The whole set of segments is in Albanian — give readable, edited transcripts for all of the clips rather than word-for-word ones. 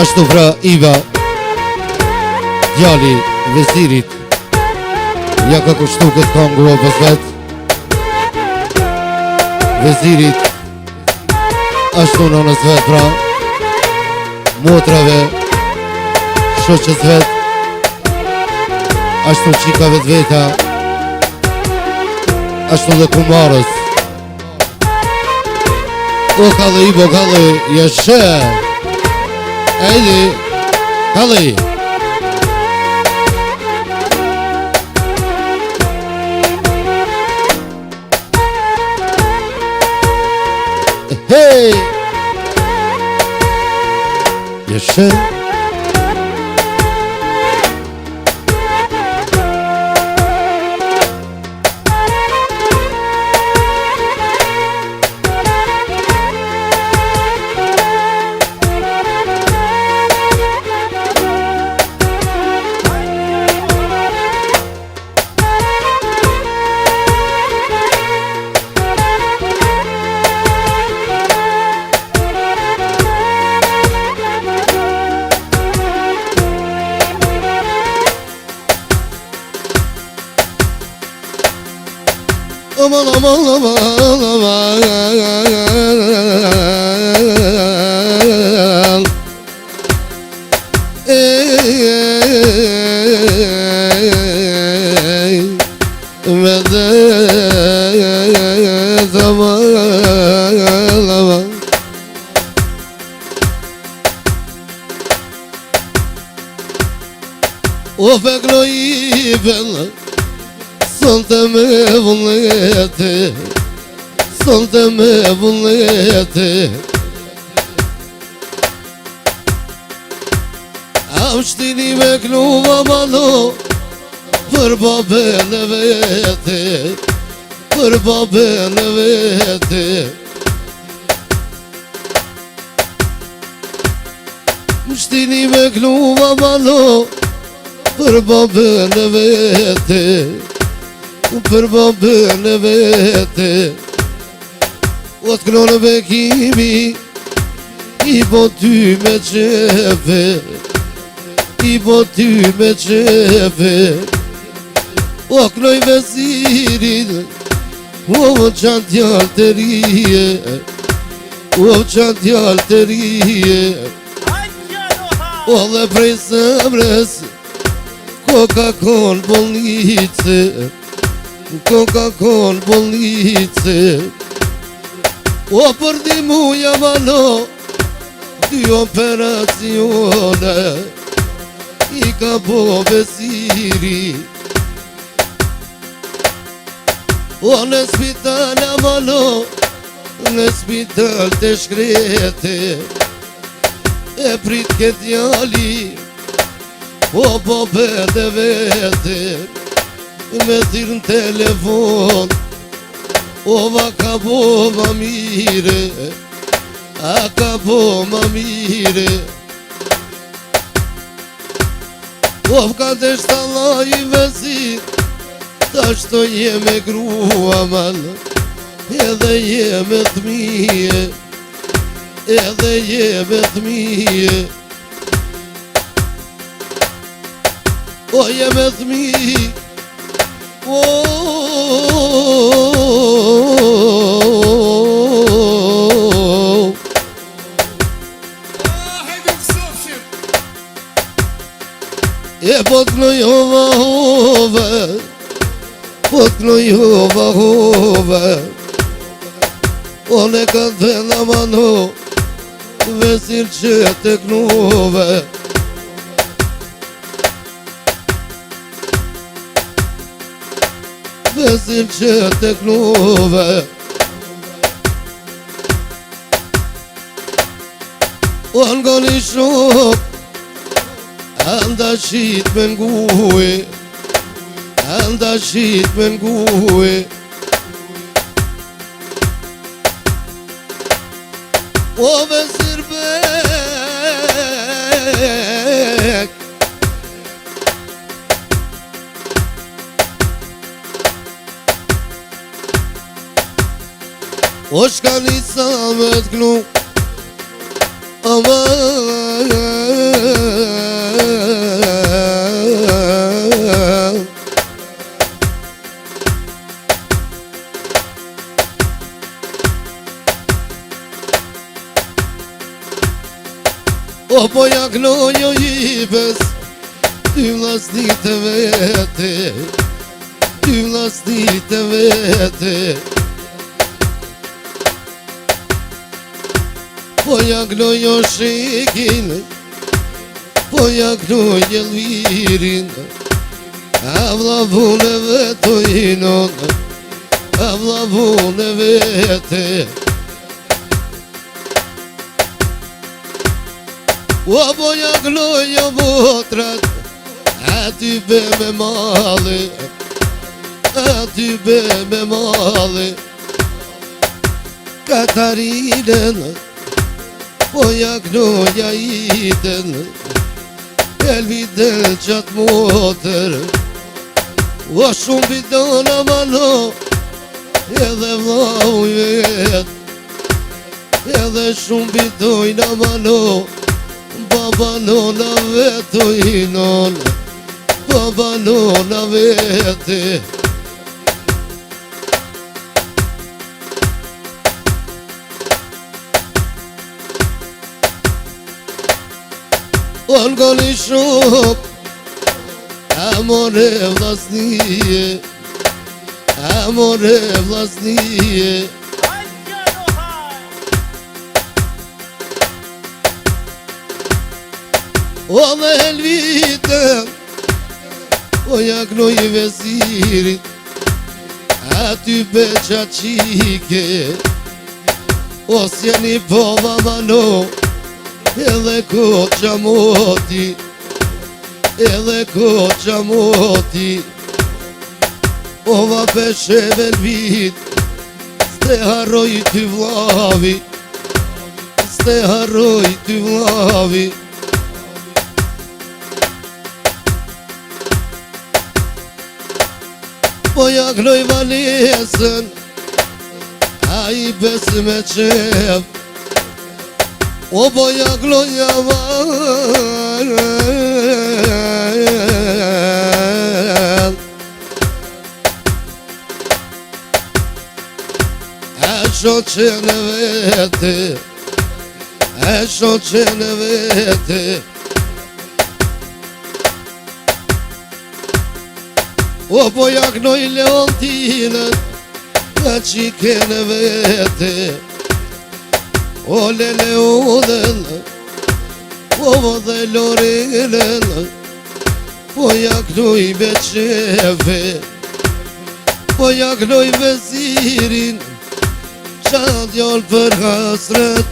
Ashtu pra Iva, djali vezirit, ja ka kushtu këtë këngë robës vetë. Vezirit, ashtu nënës vetë pra, motrave, shoqës vetë, ashtu qikave të veta, ashtu dhe kumarës. O kalë Ivo, kalë, jeshe, ejdi, kalë. Hey! Jeshe. Aman aman aman aman medet aman aman o feklo I bella Sonte me vullnete, sonte me vullnete Avshtini me kluva malo Për babën e vete, për babën e vete Avshtini me kluva malo Për babën e vete Për babën e vete O të knonë bekimi I po ty me qefe I po ty me qefe O knoj vezirin O qanë tjallë të rije O qanë tjallë të rije O dhe prej sëmres Ko ka konë bolnice Koka kon bolnice O për di muja malo Dy operacione I ka po vesiri O në spital malo Në spital të shkrete E prit këtë jali O po bete vete Me tirë në telefon O va ka po ma mire A ka po ma mire O ka të shtalla I vezit Ta shto jeme grua mal Edhe jeme të mije Edhe jeme të mije O jeme të mije E po t'knojova hove Po t'knojova hove O ne ka t'vela mano Vesir që te knove Vesir që te knove O nga një shok Anda shit me nguhe Anda shit me nguhe O vesir bek O shka një sa me t'knu Aman O po ja knojo i bes ty vlasnit e vete, ty vlasnit e vete. Po ja knojo shekin, po ja knojo lirin, a vlavune vetojnon, a vlavune vete. O po ja knojo botrat, a ty be me mali, a ty be me mali. Katarinen, po ja knoja iten, elviden qat motër. O shumë bidona mano, edhe vlau i vet, edhe shumë bidojna mano, baba nona vetojnon, baba nona vete. On goni shok, amore vlasnije, amore vlasnije. O dhe helvitën, o ja knoj vezirit, a ty beqa qike, o s'jeni pova mano, edhe koqa moti, edhe koqa moti. O va peshe velvit, s'te harroj ty vlavi, s'te harroj ty vlavi. Po ja knoj valesën, a i bes me qep, o po ja knoja van, e shoqen e vete, e shoqen e vete. O po ja knoj Leontinën, a qiken e vete, o lele udhen, o dhe Lorelen, po ja knoj beqefe, po ja knoj vezirin, qatë joll për hasret.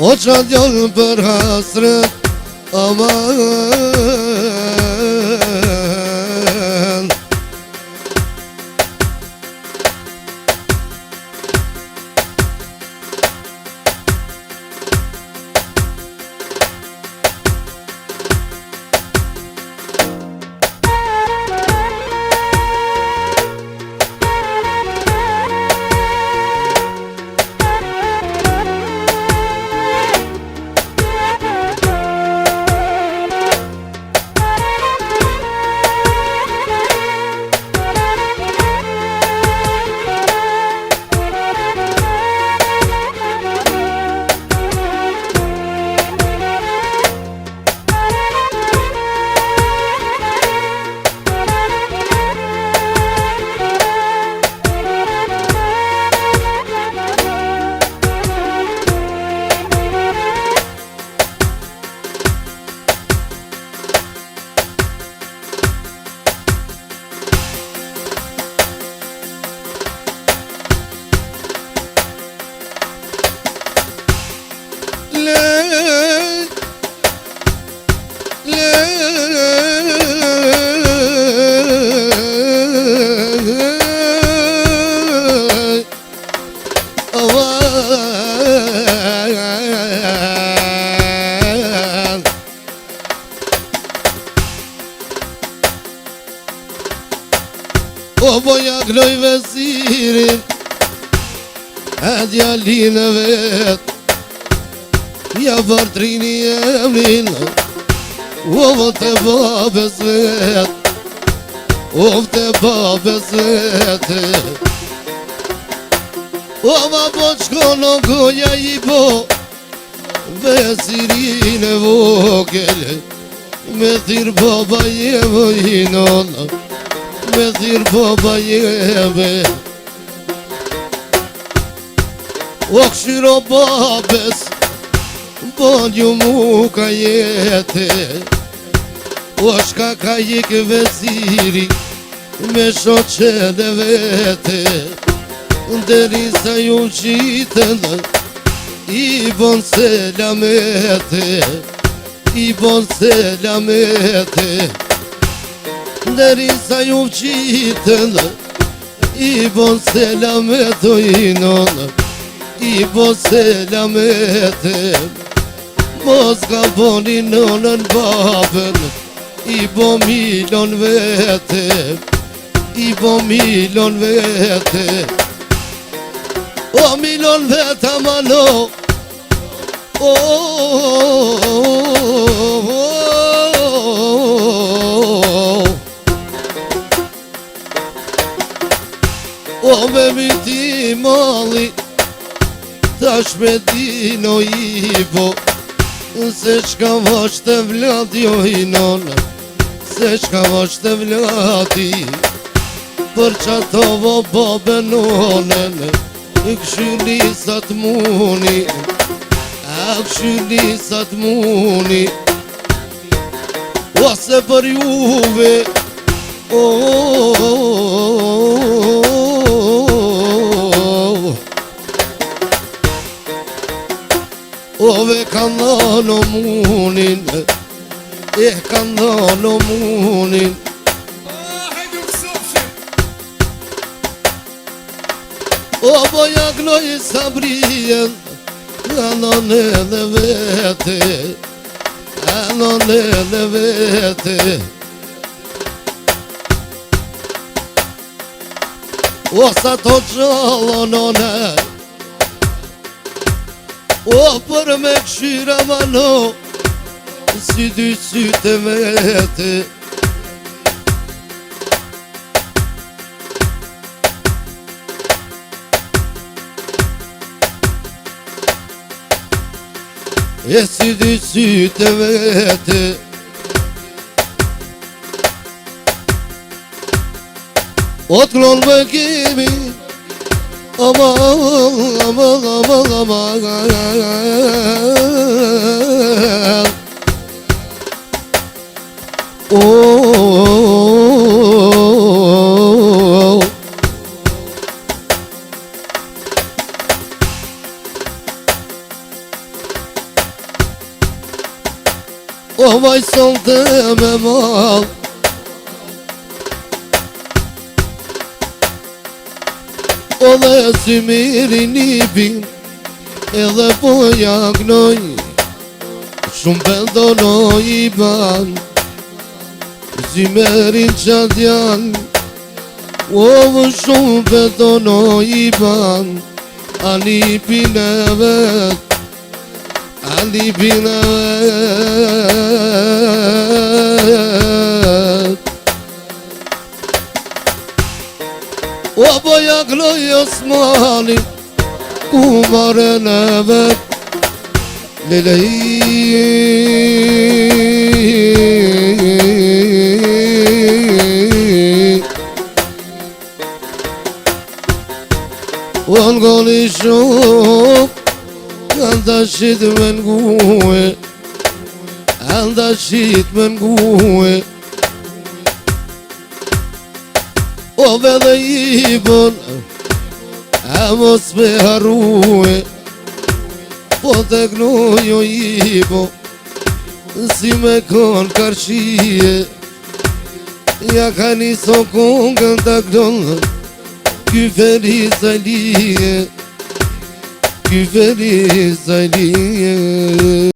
O qatë joll për hasret, aman. O po ja knoj vezirin, e djalin e vet, Ja vërtrini emrin Ovo të babes vet Ovo të babes vet Ova po qko në goja i bo Vesirin e vogel Me thirë baba jeve i nona Me thirë baba jeve O këshiro babes Bonju mu ka jete O shka ka jik vesiri Me shoqe dhe vete Deri sa ju qitën I bon selamete I bon selamete Deri sa ju qitën I bon selamete I non I bon selamete Mos ka boni nonën babën I bo milon vete I bo milon vete O milon vete mano O me miti mali Tash me dino i bo Se shka vash të vlati o i nona Se shka vash të vlati Për qatovo babe nonën Këshylisat muni Këshylisat muni Ose për juve Ove kanë dhano munin kanë dhano munin O boja gnoj sabrien Anon edhe vete Anon edhe vete O sa to gjallonone O për me këshyra mano Si dy syte vete E si dy syte vete O të klonë me kimi Aman O vaj son të me mal O dhe si miri nipin Edhe po jagnoj Shumë pëndonoj i ban Si merin qat janë O vë shumë pëndonoj i ban A nipin e vet A nipin e vet O boja gloj Osmani Ku mare në vet O ngoni shok Anda shit me ngue Anda shit me ngue O vedhe i bon A mos me harrue Po të gnojo i bo Si me kon karshie Ja ka niso kongën të gnonë Ky feliz a lije Ky feliz a lije